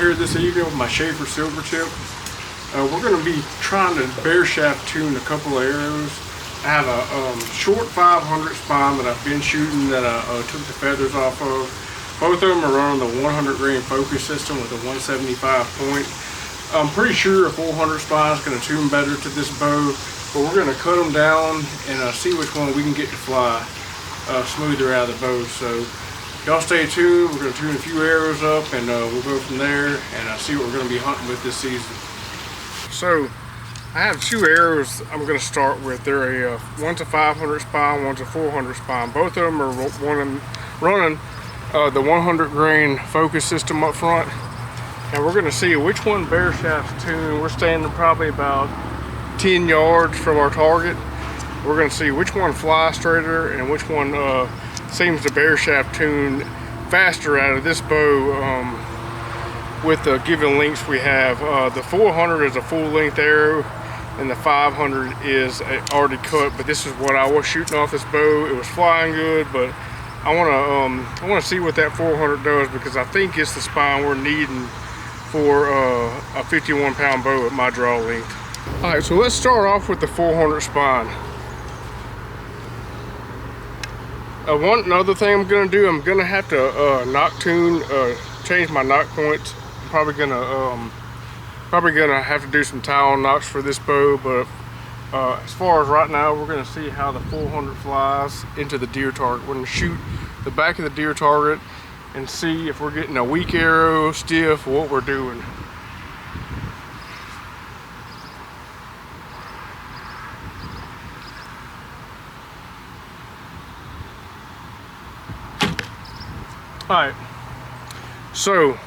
here this evening with my Schafer Silvertip. We're going to be trying to bare shaft tune a couple of arrows. I have a short 500 spine that I've been shooting that I took the feathers off of. Both of them are running the 100 grain focus system with a 175 point. I'm pretty sure a 400 spine is going to tune better to this bow, but we're going to cut them down and see which one we can get to fly smoother out of the bow. So y'all stay tuned. We're going to tune a few arrows up and we'll go from there and see what we're going to be hunting with this season. So I have two arrows I'm going to start with. They're one's a 500 spine, one's a 400 spine. Both of them are running the 100 grain focus system up front. And we're going to see which one bare shafts tune. We're standing probably about 10 yards from our target. We're going to see which one flies straighter and which one seems to bare shaft tune faster out of this bow with the given lengths we have. The 400 is a full length arrow and the 500 is already cut, but this is what I was shooting off this bow. It was flying good, but I want to see what that 400 does, because I think it's the spine we're needing for a 51 pound bow at my draw length. All right, so let's start off with the 400 spine. Another thing I'm gonna do, I'm gonna have to knock tune, change my knock points. I'm probably gonna have to do some tile knocks for this bow, but as far as right now, we're gonna see how the 400 flies into the deer target. We're gonna shoot the back of the deer target and see if we're getting a weak arrow, stiff, what we're doing. Alright, so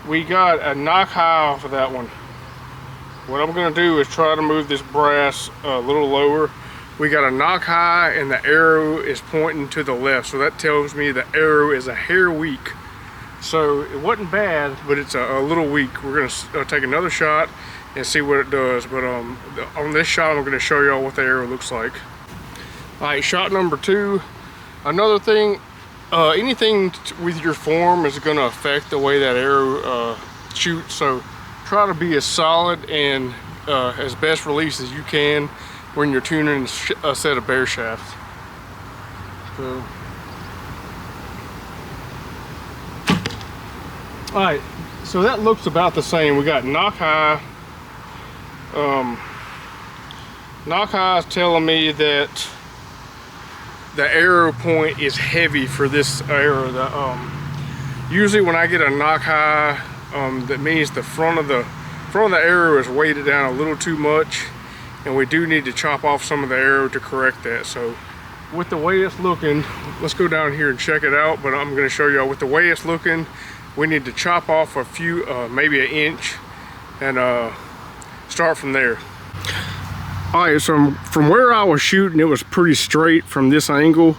we got a knock high for that one. What I'm going to do is try to move this brass a little lower. We got a knock high and the arrow is pointing to the left, so that tells me the arrow is a hair weak. So it wasn't bad, but it's a little weak. We're going to take another shot and see what it does. But on this shot, I'm going to show y'all what the arrow looks like. All right, shot number 2. Another thing, anything with your form is going to affect the way that arrow shoots. So try to be as solid and as best release as you can when you're tuning a set of bare shafts. So, all right, so that looks about the same. We got knock high. Knock high is telling me that the arrow point is heavy for this arrow. Usually when I get a knock high, that means the front of the arrow is weighted down a little too much, and we do need to chop off some of the arrow to correct that. So with the way it's looking, let's go down here and check it out, but I'm going to show y'all with the way it's looking, we need to chop off a few, maybe an inch, and start from there. All right, so from where I was shooting, it was pretty straight from this angle.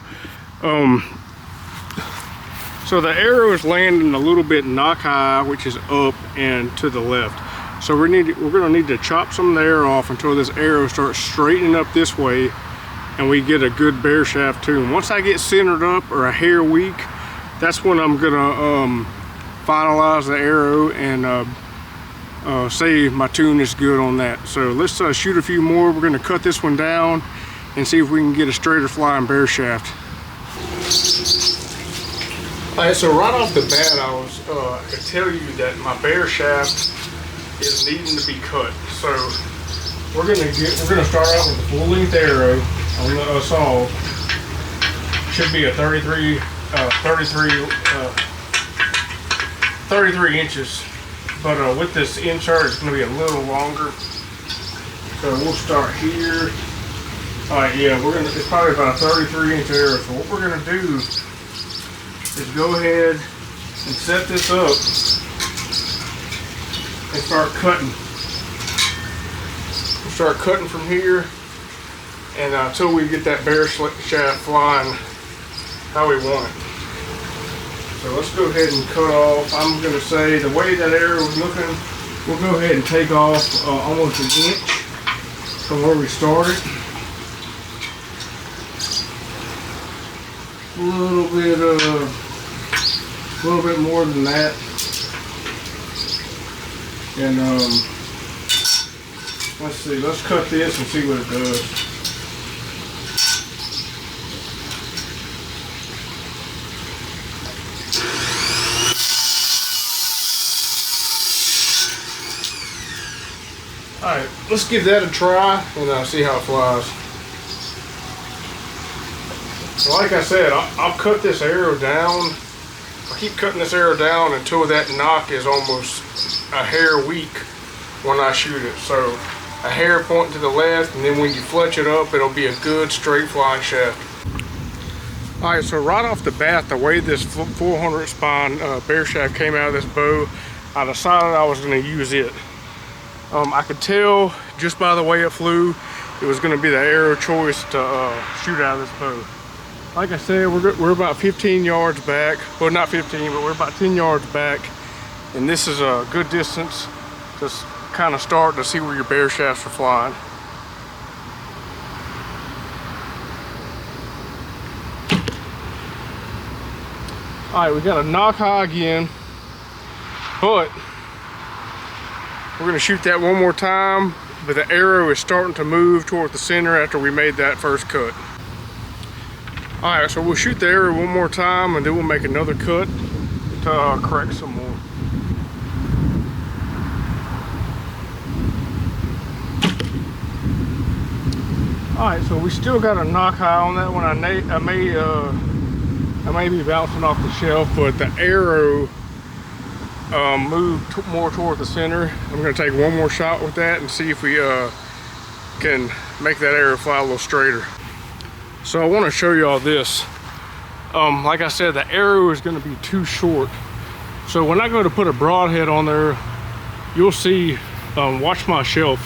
So the arrow is landing a little bit knock high, which is up and to the left. So we're gonna need to chop some of the arrow off until this arrow starts straightening up this way and we get a good bare shaft tune. Once I get centered up or a hair weak, that's when I'm gonna finalize the arrow and say my tune is good on that. So let's shoot a few more. We're gonna cut this one down and see if we can get a straighter flying bare shaft. All right, so right off the bat, I could tell you that my bare shaft is needing to be cut. So we're gonna start out with a full length arrow on the saw. Should be a 33 inches, but with this insert, it's gonna be a little longer. So we'll start here. All right, yeah, it's probably about a 33-inch arrow. So what we're gonna do is go ahead and set this up and start cutting. We'll start cutting from here and until we get that bare shaft flying how we want it. So let's go ahead and cut off. I'm going to say the way that arrow is looking, we'll go ahead and take off almost an inch from where we started. A little bit more than that. And let's see, let's cut this and see what it does. Alright, let's give that a try and see how it flies. So like I said, I'll cut this arrow down. I keep cutting this arrow down until that knock is almost a hair weak when I shoot it. So a hair pointing to the left, and then when you fletch it up, it'll be a good straight flying shaft. Alright, so right off the bat, the way this 400 spine bare shaft came out of this bow, I decided I was going to use it. I could tell just by the way it flew, it was going to be the arrow choice to shoot out of this bow. Like I said, we're about 15 yards back. Well, not 15, but we're about 10 yards back. And this is a good distance to kind of start to see where your bare shafts are flying. All right, we got a knock high again, but we're gonna shoot that one more time, but the arrow is starting to move toward the center after we made that first cut. All right, so we'll shoot the arrow one more time and then we'll make another cut to correct some more. All right, so we still got a knock high on that one. I may be bouncing off the shelf, but the arrow moved more toward the center. I'm going to take one more shot with that and see if we can make that arrow fly a little straighter. So I want to show you all this. Like I said, the arrow is going to be too short. So when I go to put a broadhead on there, you'll see, watch my shelf.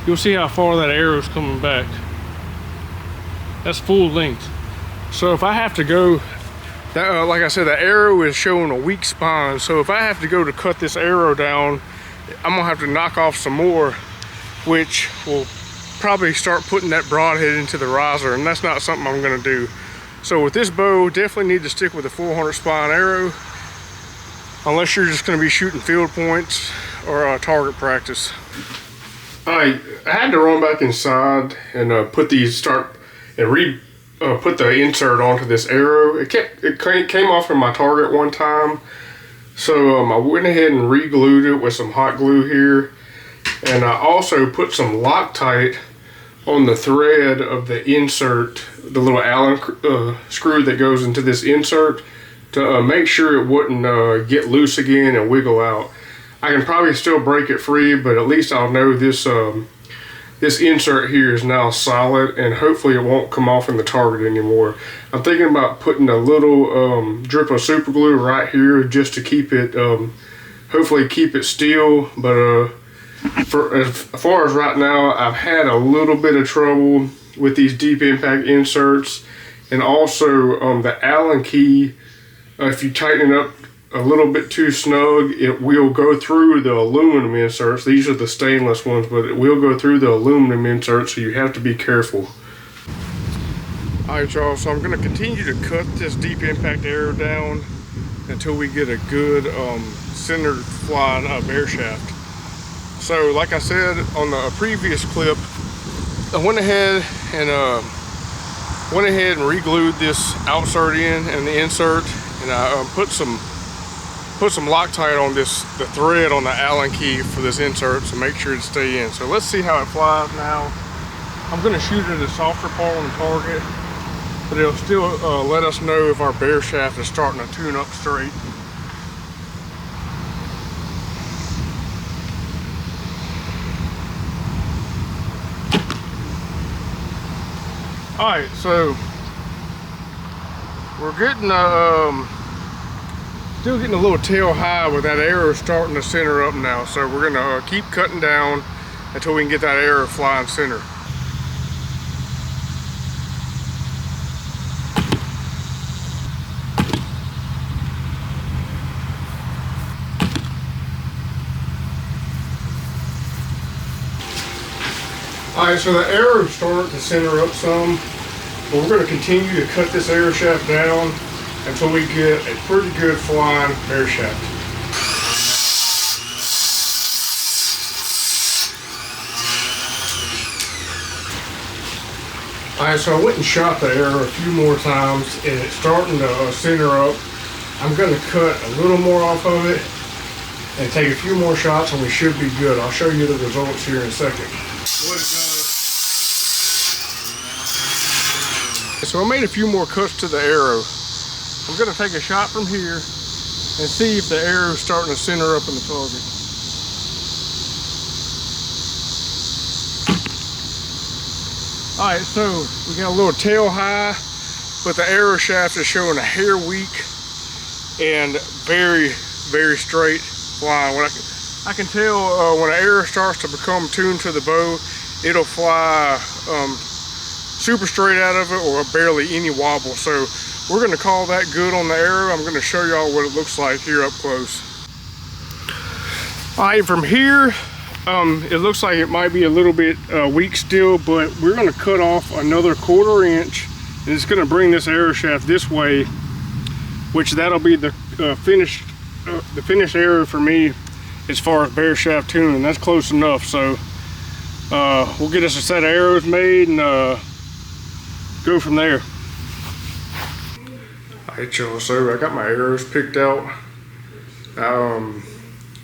You'll see how far that arrow is coming back. That's full length. So if I have to go, like I said, the arrow is showing a weak spine. So if I have to go to cut this arrow down, I'm gonna have to knock off some more, which will probably start putting that broadhead into the riser, and that's not something I'm gonna do. So with this bow, definitely need to stick with a 400 spine arrow, unless you're just gonna be shooting field points or target practice. I had to run back inside and put the insert onto this arrow. It came off from my target one time, so I went ahead and re-glued it with some hot glue here, and I also put some Loctite on the thread of the insert, the little Allen screw that goes into this insert, to make sure it wouldn't get loose again and wiggle out. I can probably still break it free, but at least I'll know this this insert here is now solid, and hopefully it won't come off in the target anymore. I'm thinking about putting a little drip of super glue right here just to keep it, hopefully keep it still. But for as far as right now, I've had a little bit of trouble with these deep impact inserts, and also the Allen key. If you tighten it up a little bit too snug, it will go through the aluminum inserts. These are the stainless ones, but it will go through the aluminum inserts, so you have to be careful. Alright y'all, so I'm going to continue to cut this deep impact arrow down until we get a good centered flying bare shaft. So like I said on the previous clip, I went ahead and re-glued this outsert in and the insert, and I put some Loctite on the thread on the Allen key for this insert to make sure it stay in. So let's see how it flies now. I'm going to shoot at a softer part on the target, but it'll still let us know if our bare shaft is starting to tune up straight. Alright, so we're getting still getting a little tail high with that arrow starting to center up now. So we're gonna keep cutting down until we can get that arrow flying center. Alright, so the arrow's starting to center up some, but we're going to continue to cut this arrow shaft down until we get a pretty good flying bare shaft. Alright, so I went and shot the arrow a few more times and it's starting to center up. I'm going to cut a little more off of it and take a few more shots and we should be good. I'll show you the results here in a second. What it does. So I made a few more cuts to the arrow. I'm going to take a shot from here and see if the arrow is starting to center up in the target. Alright, so we got a little tail high, but the arrow shaft is showing a hair weak and very, very straight flying. I can tell when an arrow starts to become tuned to the bow, it'll fly super straight out of it or barely any wobble. So we're going to call that good on the arrow. I'm going to show y'all what it looks like here up close. Alright, from here, it looks like it might be a little bit weak still, but we're going to cut off another 1/4 inch and it's going to bring this arrow shaft this way, which that'll be the finished arrow for me as far as bare shaft tuning. That's close enough. So we'll get us a set of arrows made and go from there. Alright y'all, so I got my arrows picked out.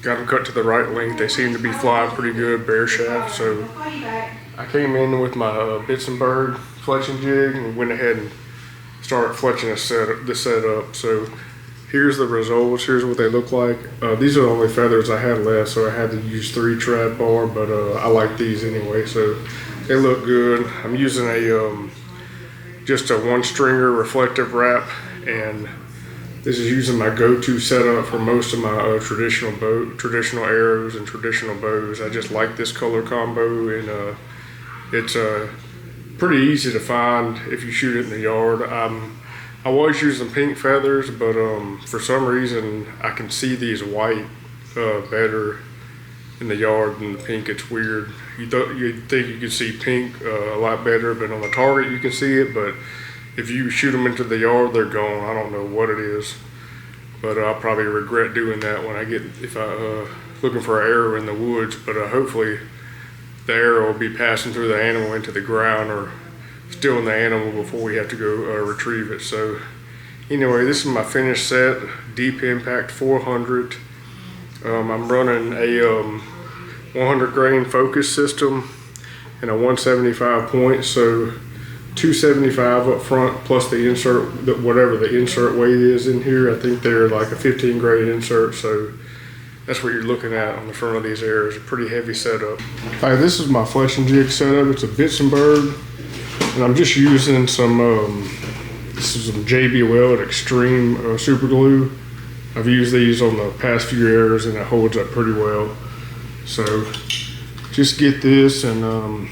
Got them cut to the right length. They seem to be flying pretty good, bare shaft. So I came in with my Bits and Bird fletching jig and went ahead and started fletching the setup. So here's the results. Here's what they look like. These are the only feathers I had left, so I had to use 3 trad bar, but I like these anyway, so they look good. I'm using just a 1-stringer reflective wrap, and this is using my go-to setup for most of my traditional arrows and traditional bows. I just like this color combo, and it's pretty easy to find if you shoot it in the yard. I was using pink feathers, but for some reason I can see these white better in the yard than the pink. It's weird. You'd think you could see pink a lot better, but on the target you can see it, but if you shoot them into the yard, they're gone. I don't know what it is, but I'll probably regret doing that when I get, if I looking for an arrow in the woods. But hopefully the arrow will be passing through the animal into the ground or still in the animal before we have to go retrieve it. So anyway, this is my finished set, Deep Impact 400. I'm running a 100 grain focus system and a 175 point, so 275 up front plus the insert, whatever the insert weight is in here. I think they're like a 15 grade insert, so that's what you're looking at on the front of these arrows. A pretty heavy setup. All right, this is my fletching jig setup. It's a Bits and Bird, and I'm just using some this is some JB Weld Extreme super glue. I've used these on the past few arrows and it holds up pretty well. So just get this, and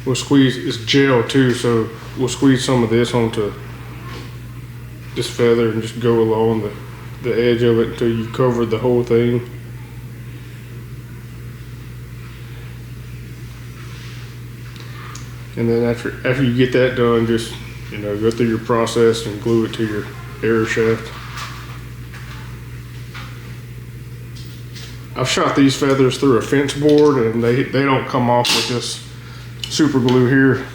we'll squeeze, it's gel too, so we'll squeeze some of this onto this feather and just go along the edge of it until you cover the whole thing. And then after you get that done, just go through your process and glue it to your arrow shaft. I've shot these feathers through a fence board and they don't come off with this super glue here.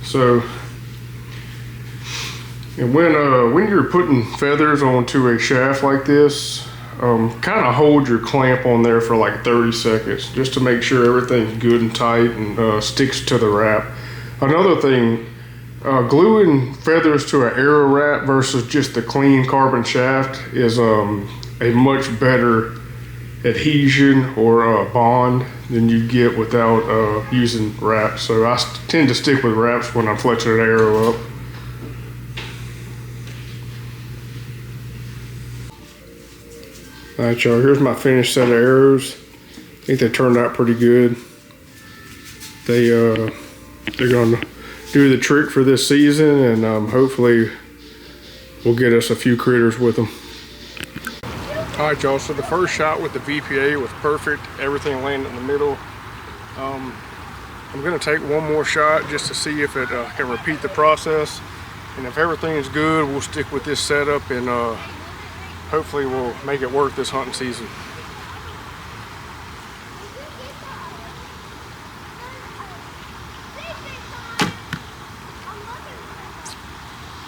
So, and when you're putting feathers onto a shaft like this, kind of hold your clamp on there for like 30 seconds just to make sure everything's good and tight and sticks to the wrap. Another thing, gluing feathers to an arrow wrap versus just the clean carbon shaft is a much better adhesion or bond than you get without using wraps. So I tend to stick with wraps when I'm fletching an arrow up. Alright y'all, here's my finished set of arrows. I think they turned out pretty good. They're gonna do the trick for this season, and hopefully we'll get us a few critters with them. Alright y'all, so the first shot with the VPA was perfect. Everything landed in the middle. I'm going to take one more shot just to see if it can repeat the process. And if everything is good, we'll stick with this setup, and hopefully we'll make it worth this hunting season.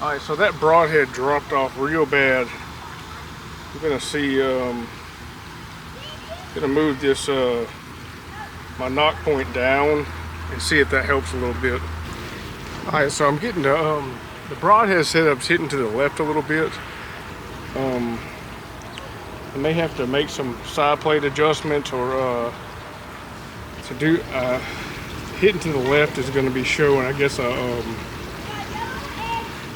Alright, so that broadhead dropped off real bad. I'm gonna see, gonna move this, my knock point down and see if that helps a little bit. Alright, so I'm getting the broadhead setup's hitting to the left a little bit. I may have to make some side plate adjustments or to do hitting to the left is going to be showing, I guess,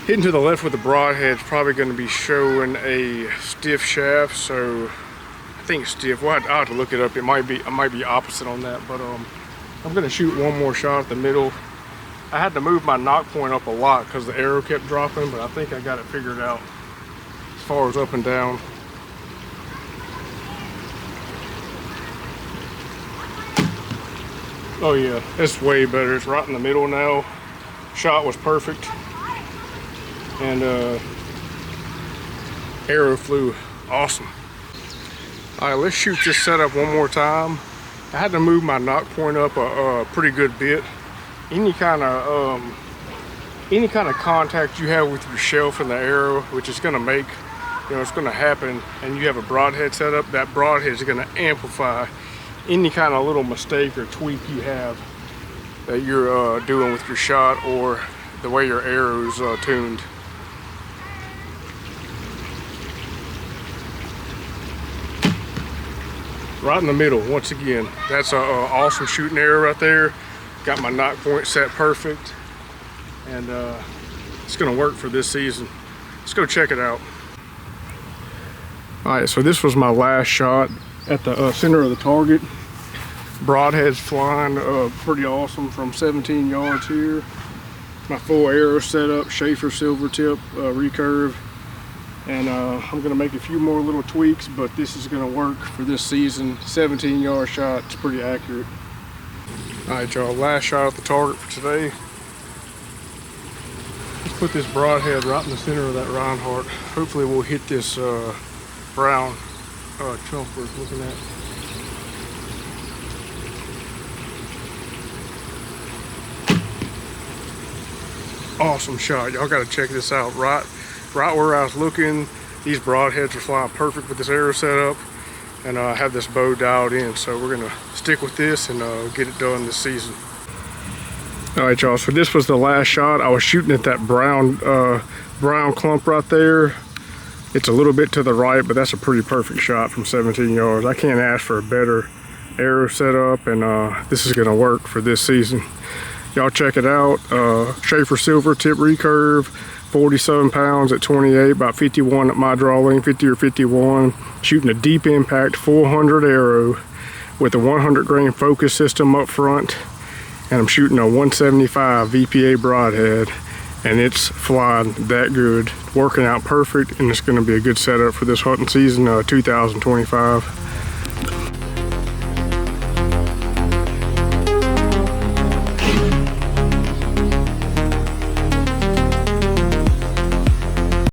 hitting to the left with the broadhead is probably going to be showing a stiff shaft. So I think stiff. I'll have to look it up. I might be opposite on that, but I'm going to shoot one more shot at the middle. I had to move my knock point up a lot because the arrow kept dropping, but I think I got it figured out as far as up and down. Oh yeah, it's way better. It's right in the middle now. Shot was perfect. And arrow flew awesome. All right, let's shoot this setup one more time. I had to move my knock point up a pretty good bit. Any kind of contact you have with your shelf and the arrow, which is going to make, it's going to happen, and you have a broadhead setup, that broadhead is going to amplify any kind of little mistake or tweak you have that you're doing with your shot or the way your arrow is tuned. Right in the middle, once again. That's an awesome shooting arrow right there. Got my knock point set perfect, and it's gonna work for this season. Let's go check it out. All right, so this was my last shot at the center of the target. Broadhead's flying pretty awesome from 17 yards here. My full arrow setup, Schafer Silvertip Recurve, and I'm gonna make a few more little tweaks, but this is gonna work for this season. 17-yard shot, it's pretty accurate. All right, y'all, last shot at the target for today. Let's put this broadhead right in the center of that Reinhardt. Hopefully we'll hit this brown chunk we're looking at. Awesome shot. Y'all got to check this out. Right where I was looking, these broadheads are flying perfect with this arrow setup, and I have this bow dialed in, so we're gonna stick with this and get it done this season. All right, y'all, so this was the last shot. I was shooting at that brown clump right there. It's a little bit to the right, but that's a pretty perfect shot from 17 yards. I can't ask for a better arrow setup, and this is gonna work for this season. Y'all check it out. Schafer Silvertip Recurve, 47 pounds at 28, about 51 at my draw length, 50 or 51. Shooting a deep impact 400 arrow with a 100 grain focus system up front. And I'm shooting a 175 VPA broadhead, and it's flying that good. Working out perfect, and it's gonna be a good setup for this hunting season 2025.